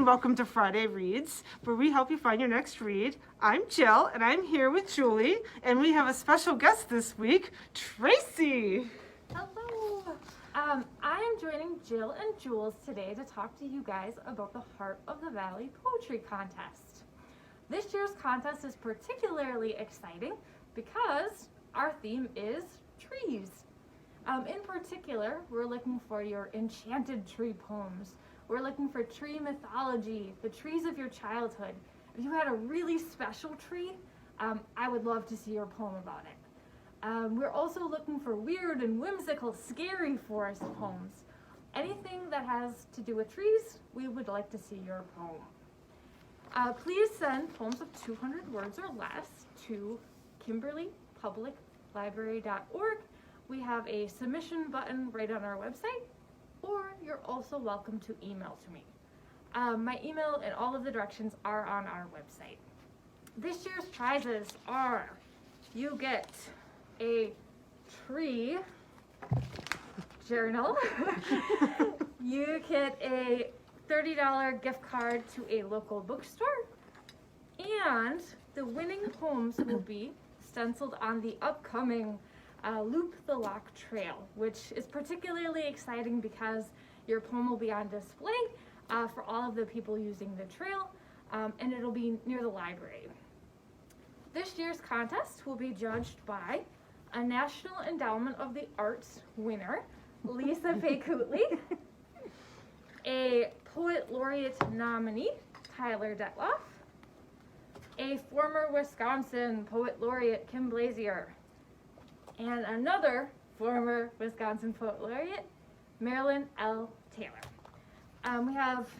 welcome to Friday Reads, where we help you find your next read. I'm Jill, and I'm here with Julie, and we have a special guest this week, Tracy. Hello. I am joining Jill and Jules today to talk to you guys about the Heart of the Valley Poetry Contest. This year's contest is particularly exciting because our theme is trees. In particular, we're looking for your enchanted tree poems. We're looking for tree mythology, the trees of your childhood. If you had a really special tree, I would love to see your poem about it. We're also looking for weird and whimsical, scary forest poems. Anything that has to do with trees, we would like to see your poem. Please send poems of 200 words or less to KimberlyPublicLibrary.org. We have a submission button right on our website, or you're also welcome to email to me. My email and all of the directions are on our website. This year's prizes are, you get a tree journal, you get a $30 gift card to a local bookstore, and the winning poems will be stenciled on the upcoming Loop the Lock Trail, which is particularly exciting because your poem will be on display for all of the people using the trail, and it'll be near the library. This year's contest will be judged by a National Endowment of the Arts winner, Lisa Fay-Kootley, a Poet Laureate nominee, Tyler Detloff, a former Wisconsin Poet Laureate, Kim Blazier, and another former Wisconsin Poet Laureate, Marilyn L. Taylor. We have,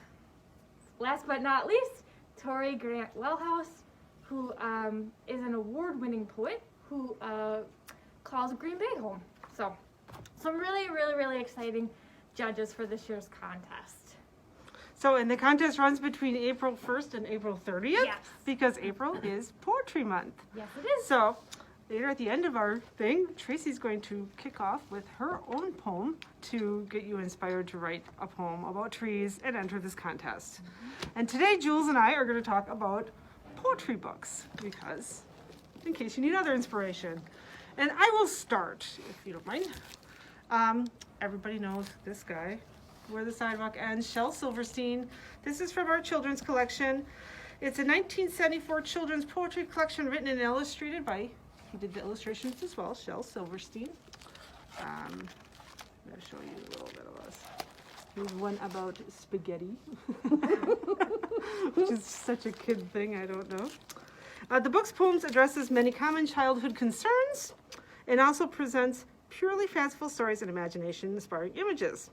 last but not least, Tori Grant Wellhouse, who is an award-winning poet who calls Green Bay home. So, some really exciting judges for this year's contest. So, and the contest runs between April 1st and April 30th, Yes. because April is Poetry Month. Yes, it is. So, later at the end of our thing, Tracy's going to kick off with her own poem to get you inspired to write a poem about trees and enter this contest. And today, Jules and I are going to talk about poetry books, because, in case you need other inspiration. And I will start, if you don't mind. Everybody knows this guy, Where the Sidewalk Ends, Shel Silverstein. This is from our children's collection. It's a 1974 children's poetry collection written and illustrated by, he did the illustrations as well, Shel Silverstein. I'm going to show you a little bit of us. There's one about spaghetti, which is such a kid thing, I don't know. The book's poems addresses many common childhood concerns and also presents purely fanciful stories and imagination-inspiring images.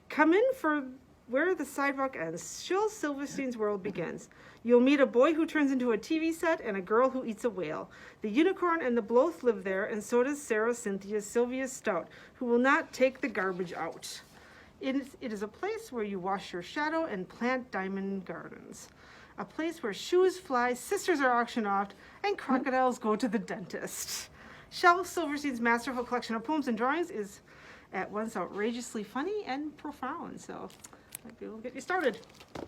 Come in for Where the Sidewalk Ends. Shel Silverstein's world begins. You'll meet a boy who turns into a TV set and a girl who eats a whale. The unicorn and the Bloth live there, and so does Sarah Cynthia Sylvia Stout, who will not take the garbage out. It is a place where you wash your shadow and plant diamond gardens. A place where shoes fly, sisters are auctioned off, and crocodiles go to the dentist. Shel Silverstein's masterful collection of poems and drawings is at once outrageously funny and profound. So maybe we'll get you started.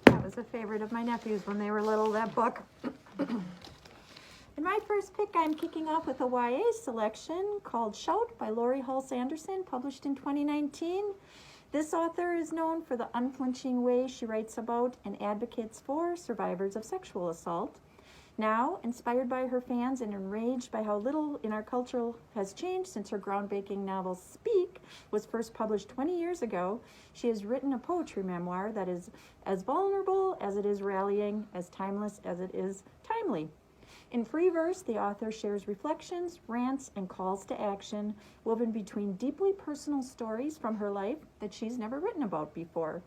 That was a favorite of my nephews when they were little, that book. In my first pick, I'm kicking off with a YA selection called Shout by Lori Hull Sanderson, published in 2019. This author is known for the unflinching way she writes about and advocates for survivors of sexual assault. Now, inspired by her fans and enraged by how little in our culture has changed since her groundbreaking novel Speak was first published 20 years ago, she has written a poetry memoir that is as vulnerable as it is rallying, as timeless as it is timely. In free verse, the author shares reflections, rants, and calls to action woven between deeply personal stories from her life that she's never written about before.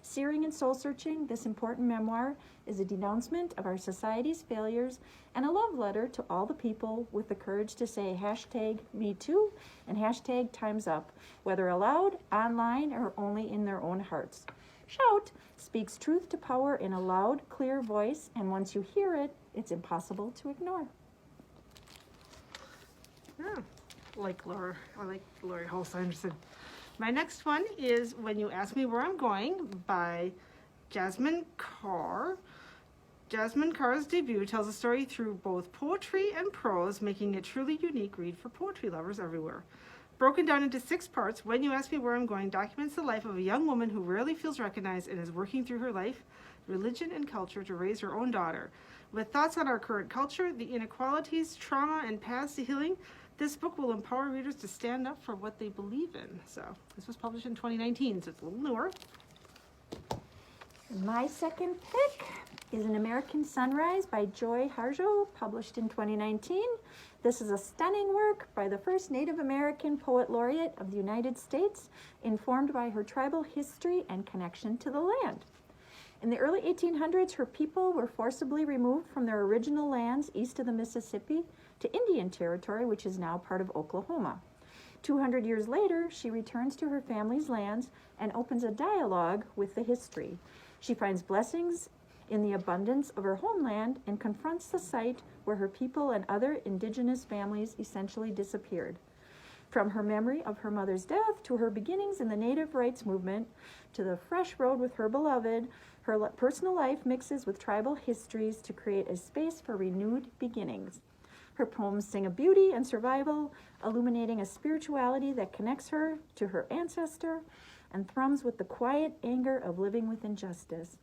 Searing and soul-searching, this important memoir is a denouncement of our society's failures and a love letter to all the people with the courage to say #MeToo and #TimesUp, whether aloud, online, or only in their own hearts. Shout speaks truth to power in a loud, clear voice, and once you hear it, it's impossible to ignore. Yeah, I like Lori Hull Sanderson. My next one is When You Ask Me Where I'm Going by Jasmine Carr. Jasmine Carr's debut tells a story through both poetry and prose, making it a truly unique read for poetry lovers everywhere. Broken down into 6 parts, When You Ask Me Where I'm Going documents the life of a young woman who rarely feels recognized and is working through her life, religion, and culture to raise her own daughter. With thoughts on our current culture, the inequalities, trauma, and paths to healing, this book will empower readers to stand up for what they believe in. So this was published in 2019, so it's a little newer. My second pick is An American Sunrise by Joy Harjo, published in 2019. This is a stunning work by the first Native American Poet Laureate of the United States, informed by her tribal history and connection to the land. In the early 1800s, her people were forcibly removed from their original lands east of the Mississippi to Indian Territory, which is now part of Oklahoma. 200 years later, she returns to her family's lands and opens a dialogue with the history. She finds blessings in the abundance of her homeland and confronts the site where her people and other indigenous families essentially disappeared. From her memory of her mother's death to her beginnings in the Native rights movement to the fresh road with her beloved, her personal life mixes with tribal histories to create a space for renewed beginnings. Her poems sing of beauty and survival, illuminating a spirituality that connects her to her ancestor and thrums with the quiet anger of living with injustice.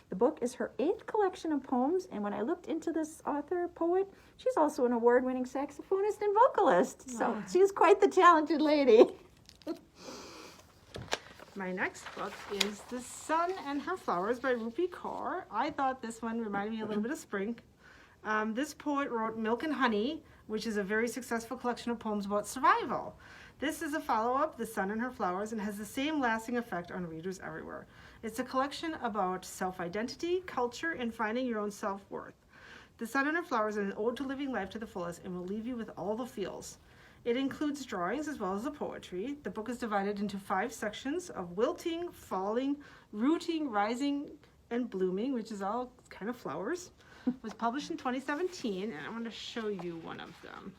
The book is her 8th collection of poems, and when I looked into this poet, she's also an award-winning saxophonist and vocalist. So she's quite the talented lady. My next book is The Sun and Her Flowers by Rupi Kaur. I thought this one reminded me a little bit of spring. This poet wrote Milk and Honey, which is a very successful collection of poems about survival. This is a follow-up, The Sun and Her Flowers, and has the same lasting effect on readers everywhere. It's a collection about self-identity, culture, and finding your own self-worth. The Sun and Her Flowers is an ode to living life to the fullest and will leave you with all the feels. It includes drawings as well as the poetry. The book is divided into 5 sections of wilting, falling, rooting, rising, and blooming, which is all kind of flowers. It was published in 2017, and I want to show you one of them.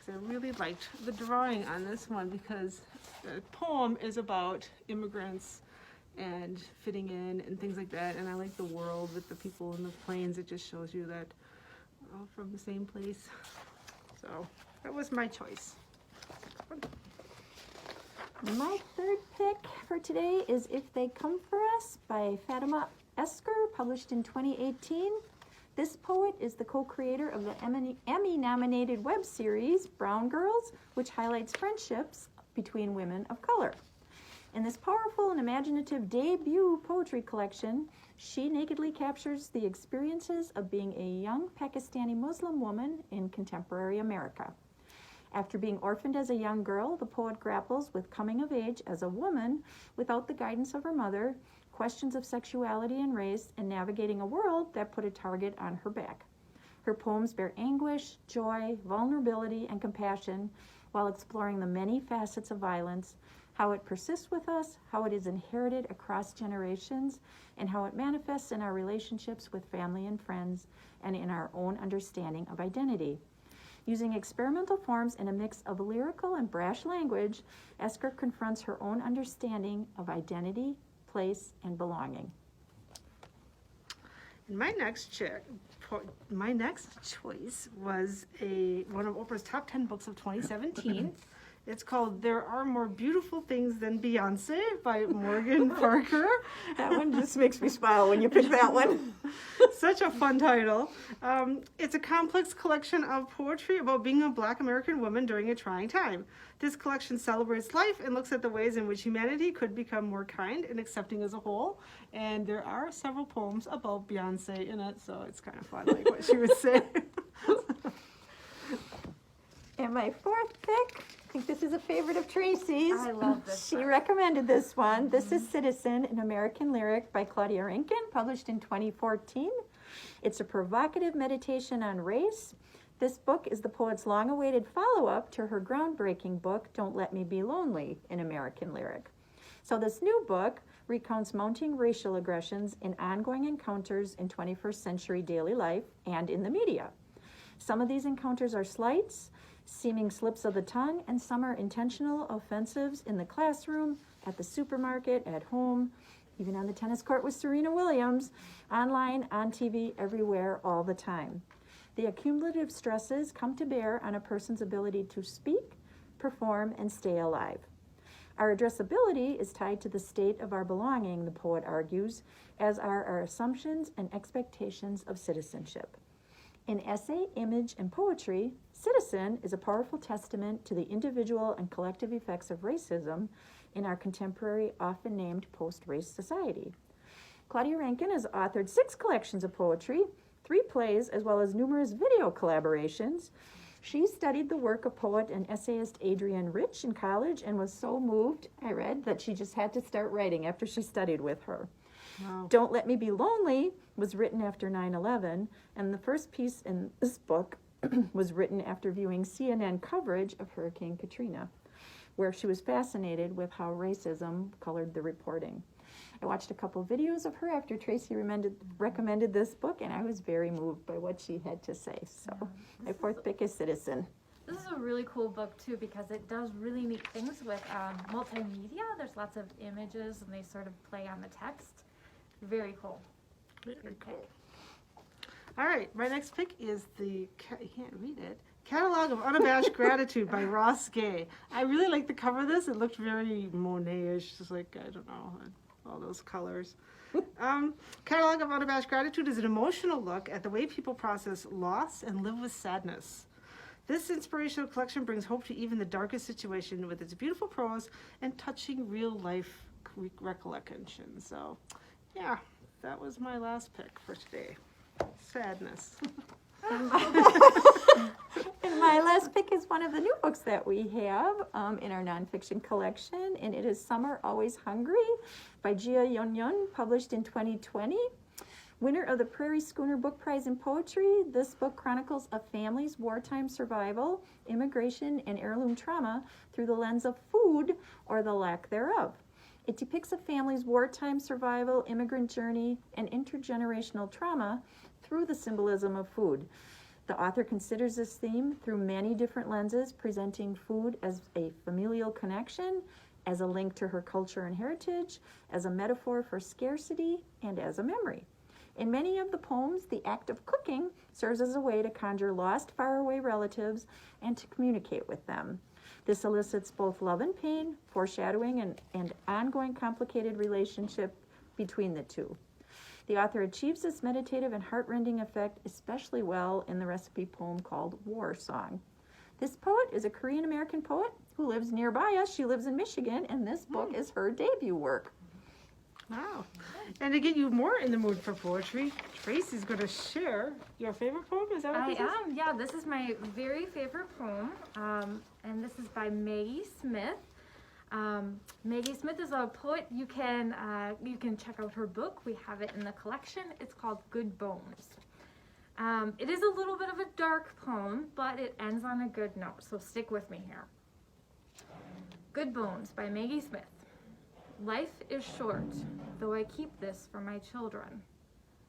I really liked the drawing on this one because the poem is about immigrants and fitting in and things like that, and I like the world with the people in the plains. It just shows you that we're all from the same place. So that was my choice. My third pick for today is If They Come For Us by Fatima Esker, published in 2018. This poet is the co-creator of the Emmy-nominated web series Brown Girls, which highlights friendships between women of color. In this powerful and imaginative debut poetry collection, she nakedly captures the experiences of being a young Pakistani Muslim woman in contemporary America. After being orphaned as a young girl, the poet grapples with coming of age as a woman without the guidance of her mother, questions of sexuality and race, and navigating a world that put a target on her back. Her poems bear anguish, joy, vulnerability, and compassion while exploring the many facets of violence, how it persists with us, how it is inherited across generations, and how it manifests in our relationships with family and friends, and in our own understanding of identity. Using experimental forms and a mix of lyrical and brash language, Esker confronts her own understanding of identity, place, and belonging. And my next choice was one of Oprah's top 10 books of 2017. It's called There Are More Beautiful Things Than Beyonce by Morgan Parker. That one just makes me smile when you pick that one. Such a fun title. It's a complex collection of poetry about being a Black American woman during a trying time. This collection celebrates life and looks at the ways in which humanity could become more kind and accepting as a whole. And there are several poems about Beyonce in it, so it's kind of fun, like what she would say. And my fourth pick, I think this is a favorite of Tracy's. I love this She one. recommended this one. This is Citizen, an American Lyric by Claudia Rankine, published in 2014. It's a provocative meditation on race. This book is the poet's long-awaited follow-up to her groundbreaking book, Don't Let Me Be Lonely, an American Lyric. So this new book recounts mounting racial aggressions in ongoing encounters in 21st century daily life and in the media. Some of these encounters are slights, seeming slips of the tongue, and some are intentional offensives in the classroom, at the supermarket, at home, even on the tennis court with Serena Williams, online, on TV, everywhere, all the time. The accumulative stresses come to bear on a person's ability to speak, perform, and stay alive. Our addressability is tied to the state of our belonging, the poet argues, as are our assumptions and expectations of citizenship. In essay, image, and poetry, Citizen is a powerful testament to the individual and collective effects of racism in our contemporary, often named post-race society. Claudia Rankin has authored 6 collections of poetry, 3 plays, as well as numerous video collaborations. She studied the work of poet and essayist Adrienne Rich in college and was so moved, I read, that she just had to start writing after she studied with her. Wow. Don't Let Me Be Lonely was written after 9/11, and the first piece in this book was written after viewing CNN coverage of Hurricane Katrina, where she was fascinated with how racism colored the reporting. I watched a couple videos of her after Tracy recommended this book, and I was very moved by what she had to say. So my 4th pick is Citizen. This is a really cool book too because it does really neat things with multimedia. There's lots of images and they sort of play on the text. Very cool. Very cool. All right, my next pick is you can't read it, Catalog of Unabashed Gratitude by Ross Gay. I really like the cover of this. It looked very Monet-ish, just like, I don't know, all those colors. Catalog of Unabashed Gratitude is an emotional look at the way people process loss and live with sadness. This inspirational collection brings hope to even the darkest situation with its beautiful prose and touching real-life recollections. So, yeah, that was my last pick for today. Sadness. And my last pick is one of the new books that we have in our nonfiction collection, and it is Summer Always Hungry by Jia Yun, published in 2020. Winner of the Prairie Schooner Book Prize in Poetry, this book chronicles a family's wartime survival, immigration, and heirloom trauma through the lens of food or the lack thereof. It depicts a family's wartime survival, immigrant journey, and intergenerational trauma through the symbolism of food. The author considers this theme through many different lenses, presenting food as a familial connection, as a link to her culture and heritage, as a metaphor for scarcity, and as a memory. In many of the poems, the act of cooking serves as a way to conjure lost, faraway relatives and to communicate with them. This elicits both love and pain, foreshadowing and ongoing complicated relationship between the two. The author achieves this meditative and heartrending effect especially well in the recipe poem called War Song. This poet is a Korean-American poet who lives nearby us. She lives in Michigan, and this book is her debut work. Wow. And to get you more in the mood for poetry, Tracy's going to share your favorite poem. Is that what this is? I am. Yeah, this is my very favorite poem, and this is by Maggie Smith. Maggie Smith is a poet. You can check out her book. We have it in the collection. It's called Good Bones. It is a little bit of a dark poem, but it ends on a good note, so stick with me here. Good Bones by Maggie Smith. Life is short, though I keep this for my children.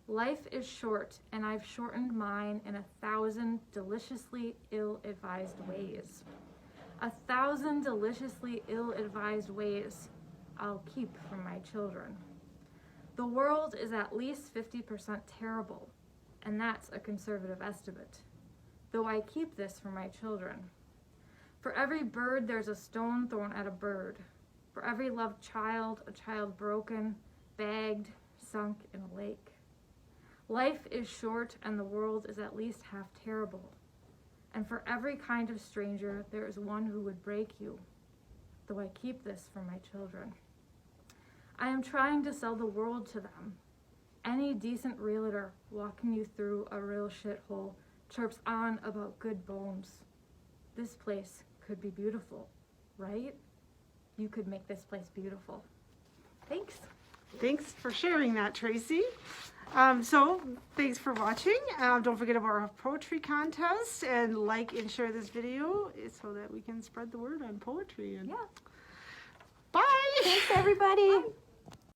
Life is short, and I've shortened mine in 1,000 deliciously ill-advised ways. 1,000 deliciously ill-advised ways I'll keep from my children. The world is at least 50% terrible, and that's a conservative estimate, though I keep this for my children. For every bird, there's a stone thrown at a bird. For every loved child, a child broken, bagged, sunk in a lake. Life is short, and the world is at least half terrible. And for every kind of stranger, there is one who would break you, though I keep this for my children. I am trying to sell the world to them. Any decent realtor walking you through a real shithole chirps on about good bones. This place could be beautiful, right? You could make this place beautiful. Thanks. Thanks for sharing that, Tracy. So thanks for watching. Don't forget about our poetry contest, and like and share this video so that we can spread the word on poetry. And Yeah. bye. Thanks, everybody. Bye.